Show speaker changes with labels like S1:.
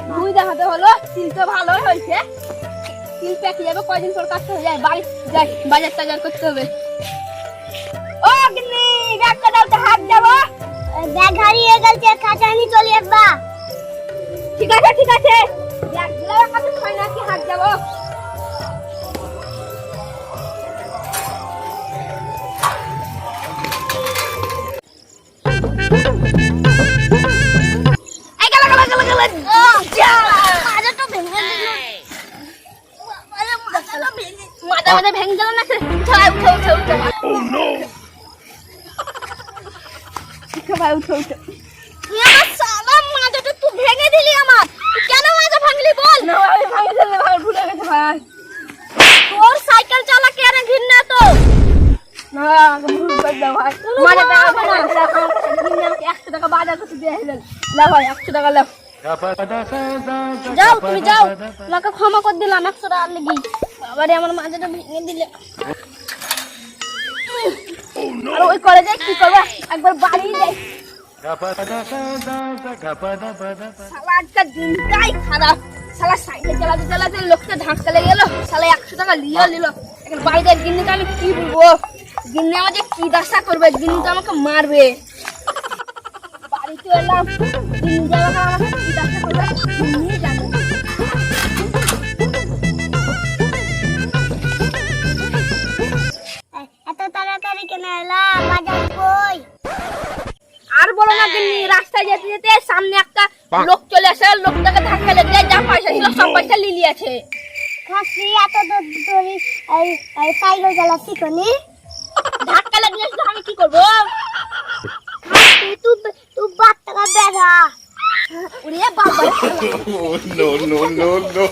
S1: দুই দেখাতে হলো, তিল তো ভালোই হয়েছে। তিল পেকে যাবে, কয়দিন পর কাটতে হয়ে যায়, বাড়ি যাই বাজার টাজার করতে হবে। ও গিন্নি, ব্যাগটা দাও তো, হাত যাবো।
S2: ব্যাগ হারিয়ে গেছে, খাঁচা নিয়ে চলে আসবা।
S1: ঠিক আছে ঠিক আছে, ব্যাগগুলো হাতে ছয় নাকি, হাত যাবো। মাথা ভেঙে গেল না, উঠে উঠে উঠে উঠে ভাই, উঠে উঠে। তুই আমার সালা মাথাটা তুই ভেঙে দিলি আমার। তুই কেন মাথা ভাঙলি বল? না আমি ভাঙে দিলে, ভাই ভুলে গেছে ভাই। তোর সাইকেল চালা কেন ঘৃণা তো? না ভুল করে দাও ভাই। মাথাটা ঘৃণা, 100 টাকা বাজার করতে দিয়ে দিলেন। লাও ভাই 100 টাকা লাও। যাও তুমি যাও, লোকে ক্ষমা করে দিলাম 100 টাকার লেগে। আবার আমার মাথাটা ভেঙে দিলে। আর ওই কলেজে কি করবো, একবার বাড়ি যাই। শালা আজকাল দিনটাই খারাপ। শালা সাইকেল চালাতে চালাতে লোকটা ধাক্কা লেগে গেল, শালা 100 টাকা নিল। এখন বাড়িতে গিন্নিকে আমি কি বলবো? গিন্নি আমাকে কি দশা করবে? গিন্নি তো আমাকে মারবে। বাড়িতে এলাম, গিন্নি যাওয়া আমাকে কি দশা করবে গিন্নি জানে।
S2: এত তাড়াতাড়ি কেন এলা? বাজার কই?
S1: আর বলো না গিন্নি, রাস্তায় যেতে যেতে সামনে একটা লোক চলে আসে, লোকটাকে ধাক্কা লেগে যায়, যা পয়সা ছিল সব পয়সা লিলি আছে।
S2: খাসি এত দূর ধরে এই সাইকেল চালাচ্ছি কোনি?
S1: ধাক্কা লাগলে তো আমি কি করবো?
S2: খাসি তুই বাচ্চাটা বেড়া।
S1: ওরে বাবা,
S3: Oh, no, no, no, no.